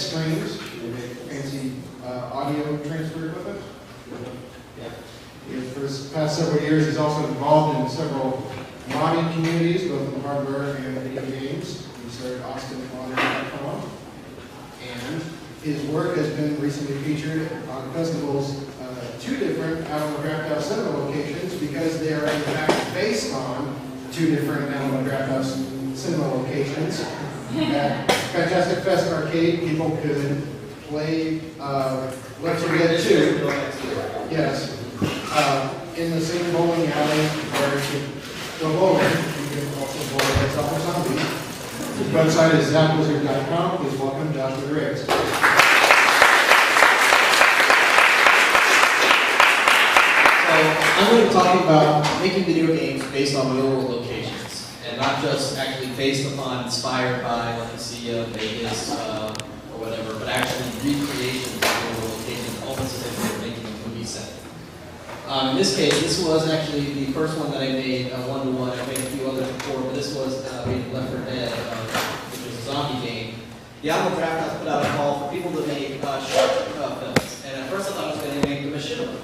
screens. They make fancy audio transfer equipment. For the past several years, he's also involved in several modding communities, both in hardware and video games. He started Austin-IGDA, and his work has been recently featured on festivals, 2 different Alamo Drafthouse cinema locations, because they are in fact based on 2 different Alamo Drafthouse cinema locations. At Fantastic Fest Arcade, people could play Let's Forget 2. Yes. In the same bowling alley where you can go bowling, you can also bowl against other zombies. His website is ZapWizard.com. Please welcome Joshua Driggs. So I'm going to be talking about making video games based on real-world locations, and not just actually based upon, inspired by, like you see Vegas or whatever, but actually recreations of real-world locations, almost as if we're making a movie set. In this case, this was actually the first one that I made one-to-one. I made a few others before, but this was made Left 4 Dead, which was a zombie game. The Alamo Drafthouse put out a call for people to make short films, and at first I thought I was going to make the machinima,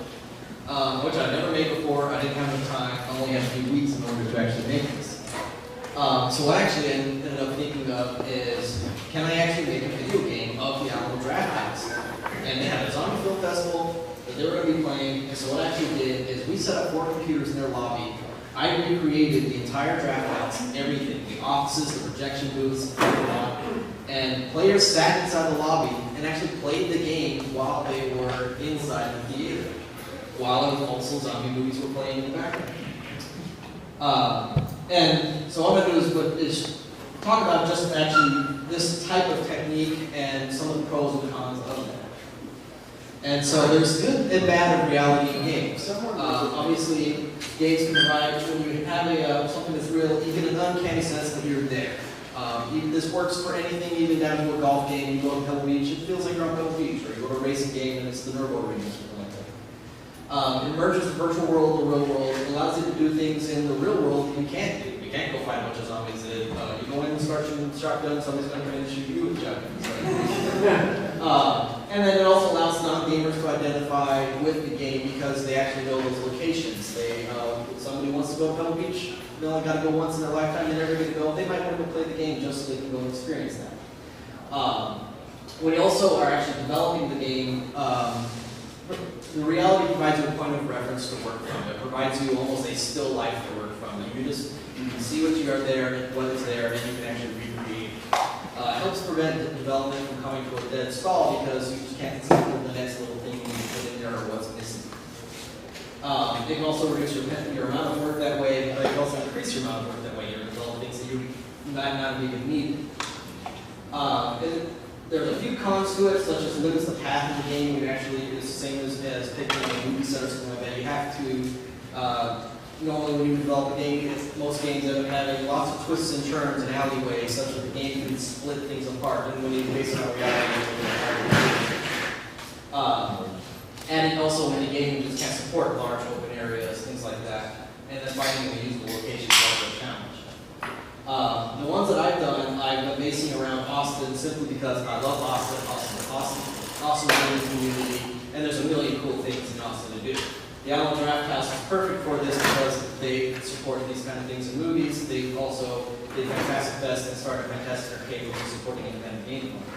which I'd never made before. I didn't have the time. I only had a few weeks in order to actually make this. So what I actually ended up thinking of is, can I actually make a video game of the Alamo Drafthouse? And they had a zombie film festival that they were going to be playing, and so what I actually did is we set up 4 computers in their lobby. I recreated the entire draft house, everything, the offices, the projection booths, and players sat inside the lobby and actually played the game while they were inside the theater, while also zombie movies were playing in the background. And so what I'm going to do is talk about just actually this type of technique and some of the pros and cons of that. And so there's good and bad of reality in games. Obviously, games can provide, when you have something that's real, you get an uncanny sense that you're there. This works for anything, even down to a golf game. You go to Pebble Beach, it feels like you're on Pebble Beach, or you go to a racing game and it's the Nürburgring or something like that. It merges the virtual world and the real world. It allows you to do things in the real world that you can't do. You can't go fight a bunch of zombies. You go in and start shooting shotguns, somebody's going to come in and shoot you with shotguns. And then it also allows non-gamers to identify with the game because they actually know those locations. Somebody wants to go to Pebble Beach, they only got to go once in their lifetime, they're never going to go. They might want to go play the game just so they can go and experience that. We also are actually developing the game. The reality provides you a point of reference to work from. It provides you almost a still life to work from. You can see what you are there, what is there, and you can actually recreate. It helps prevent the development from coming to a dead stall because you just can't think of the next little thing you need to put in there or what's missing. It can also reduce your amount of work that way, but it can also increase your amount of work that way. You're developing things that you might not even need. There's a few cons to it, such as limits the path of the game. You actually, it's the same as picking a movie set or something like that. You have to, normally when you develop a game, most games end up having lots of twists and turns and alleyways, such that the game can split things apart. And when you base it on reality, and also when the game just can't support large open areas, things like that. And then finding a usable location is also a challenge. The ones that I've done, I've been basing around Austin simply because I love Austin. Austin is a community, and there's a million cool things in Austin to do. The Alamo Drafthouse is perfect for this because they support these kind of things in movies. They also did Fantastic Fest and started Fantastic Arcade, which is supporting independent game developers.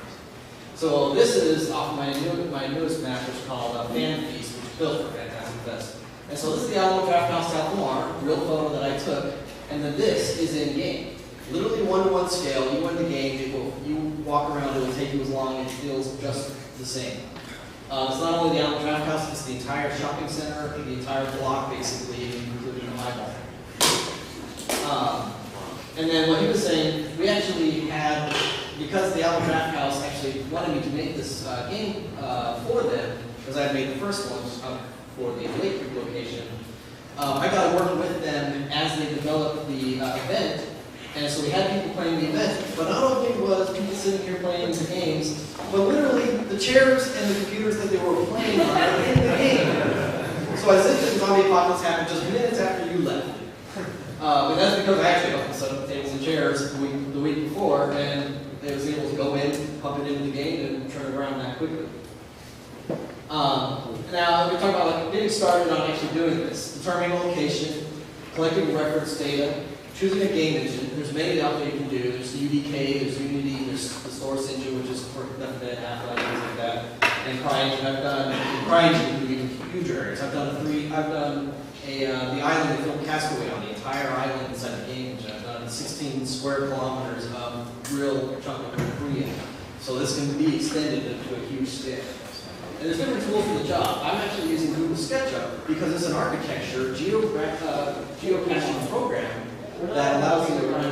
So this is off my newest map, which is called Fan Feast, which is built for Fantastic Fest. And so this is the Alamo Drafthouse South Lamar, real photo that I took, and then this is in game. Literally 1-to-1 scale. You win the game, you walk around, it will take you as long, and it feels just the same. It's not only the Alamo Drafthouse, it's the entire shopping center, the entire block, basically, including the eyeball. And then what he was saying, we actually had, because the Alamo Drafthouse actually wanted me to make this game for them, because I had made the first one for the Lake Creek location, I got to work with them as they developed the event. And so we had people playing the event, but not only was people sitting here playing the games, but literally the chairs and the computers that they were playing on were in the game. So as if the zombie apocalypse happened just minutes after you left. But that's because I actually helped them set up the tables and chairs the week before, and they was able to go in, pump it into the game, and turn it around that quickly. Now, we talk about like getting started on actually doing this. Determining location, collecting reference data, choosing a game engine. There's many out there you can do. There's UDK, there's Unity, there's the Source engine, which is for definite Half-Life, things like that. And CryEngine, I've done CryEngine can do even huge areas. I've done the island they filmed Castaway on, the entire island inside the game engine. I've done 16 square kilometers of real chunk of Korea. So this can be extended to a huge scale. And there's different tools for the job. I'm actually using Google SketchUp because it's an architecture geocaching program that allows you to run a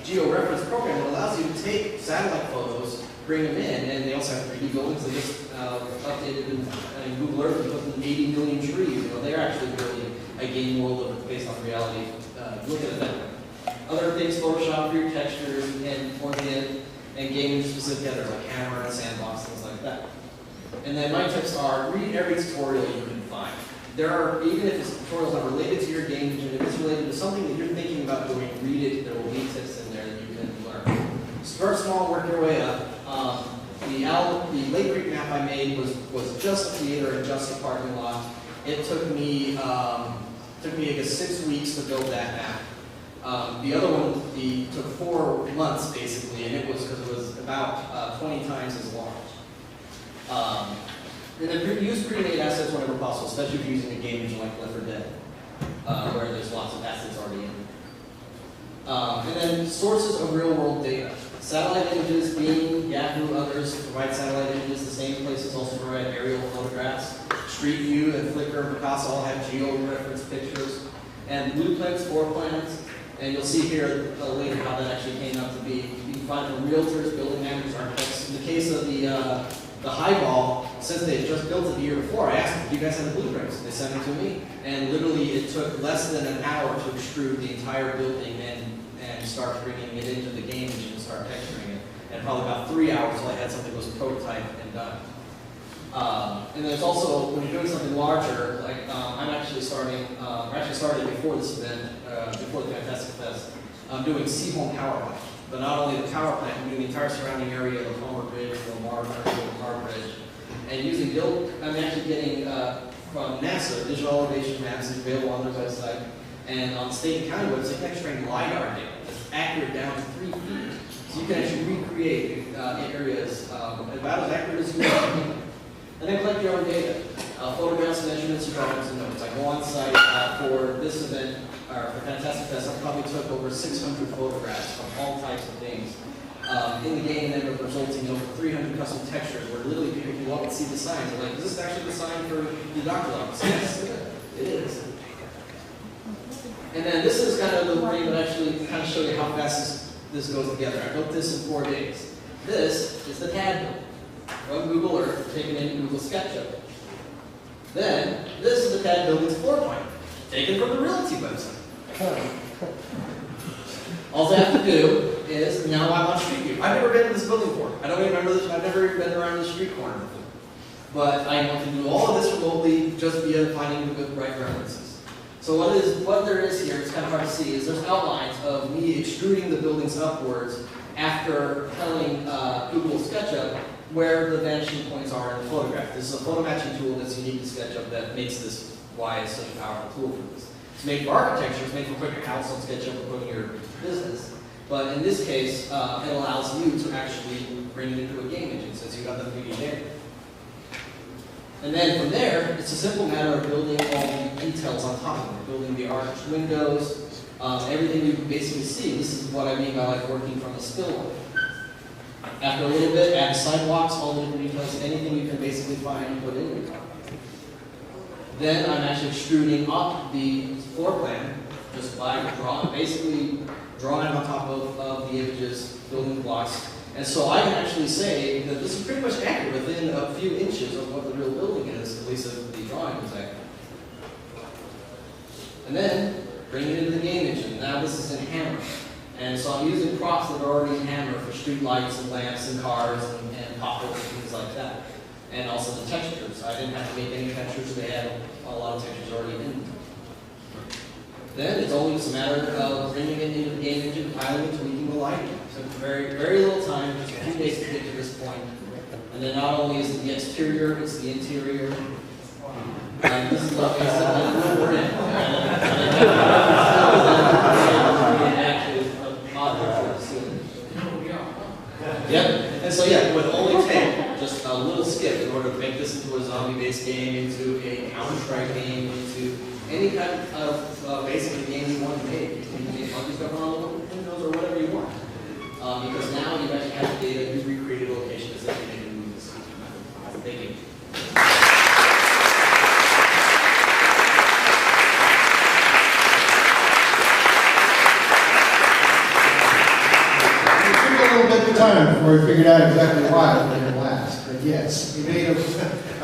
geo-reference program that allows you to take satellite photos, bring them in, and they also have 3D buildings. They just updated in Google Earth and put in 80 million trees. You know, they're actually building a game world based on reality. Look at that. Other things, Photoshop for your textures and game specific others like Hammer and Sandbox, things like that. And then my tips are read every tutorial you can find. There are, even if this tutorial is not related to your game engine, if it's related to something that you're thinking about doing, read it. There will be tips in there that you can learn. Start small, work your way up. The Lake Creek map I made was just a theater and just a parking lot. It took me I guess 6 weeks to build that map. The other one took 4 months basically, and it was about 20 times as large. And then use pre-made assets whenever possible, especially if you're using a game engine like Left 4 Dead, where there's lots of assets already in. And then sources of real-world data. Satellite images, Beam, Yahoo, others provide satellite images. The same places also provide aerial photographs. Street View and Flickr and Picasa all have geo-reference pictures. And blueprints, floor plans. And you'll see here later how that actually came out to be. You can find from realtors, building managers, architects. In the case of the highball, since they had just built it the year before, I asked them, do you guys have the blueprints? They sent them to me. And literally it took less than an hour to extrude the entire building and start bringing it into the game engine and start texturing it. And probably about 3 hours until I had something that was prototyped and done. And there's also, when you're doing something larger, like I'm actually starting, started before this event, before the Fantastic Fest, I'm doing Seahorn Power Plant. But not only the power plant, I'm doing the entire surrounding area, the Homer Bridge, the Lamar Bridge, and I'm actually getting from NASA digital elevation maps available on their website, and on the state and county website, you can actually train LiDAR data that's accurate down to 3 feet. So you can actually recreate areas about as accurate as you want. And then collect your own data. Photographs, measurements, drawings, and notes. I go on site for this event, or for Fantastic Fest, I probably took over 600 photographs from all types of things. In the game, then resulting in over 300 custom textures where literally people can walk and see the signs. They're like, is this actually the sign for the doctor's office? Yes, it is. And then this is kind of the thing that actually kind of show you how fast this goes together. I built this in 4 days. This is the TAD build from Google Earth, taken in Google SketchUp. Then, this is the TAD building's floor plan, taken from the Realty website. All I have to do is, now I'm on Street View. I've never been to this building before. I don't even remember this, I've never even been around the street corner before. But I want to do all of this remotely just via finding the right references. So what there is here, it's kind of hard to see, is there's outlines of me extruding the buildings upwards after telling Google SketchUp where the vanishing points are in the photograph. This is a photo matching tool that's unique to SketchUp that makes this why it's such a powerful tool for this. It's made for architecture, it's made for quicker house on SketchUp or putting your business. But in this case, it allows you to actually bring it into a game engine since you got the 3D data. And then from there, it's a simple matter of building all the details on top of it. Building the arched windows, everything you basically see. This is what I mean by like working from a spillway. After a little bit, add sidewalks, all the different details, anything you can basically find and put in there. Then I'm actually extruding up the floor plan just by basically drawing on top of the images, building blocks. And so I can actually say that this is pretty much accurate within a few inches of what the real building is, at least if the drawing is accurate. And then bring it into the game engine. Now this is in Hammer. And so I'm using props that are already in Hammer for street lights and lamps and cars and pop-ups and things like that. And also the textures. I didn't have to make any textures. They had a lot of textures already in them. then it's only just a matter of bringing it into the game engine, compiling and tweaking the lighting. So very, very little time, just a few days to get to this point. And then not only is it the exterior, it's the interior. This is what we're in. Yep. And so yeah, it would only take just a little skip in order to make this into a zombie-based game, into a Counter-Strike game, into any kind of basically game you want to make. You can make funky stuff on Windows or whatever you want. Because now you actually have the data, you recreated locations that you can move this. Thank you. Time before we figured out exactly why it didn't last. But yes, we made a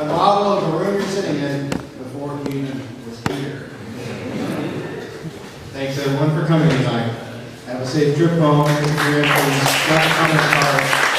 model of the room you're sitting in before he even was here. Thanks everyone for coming tonight. Have a safe trip home. Thank you for your comments.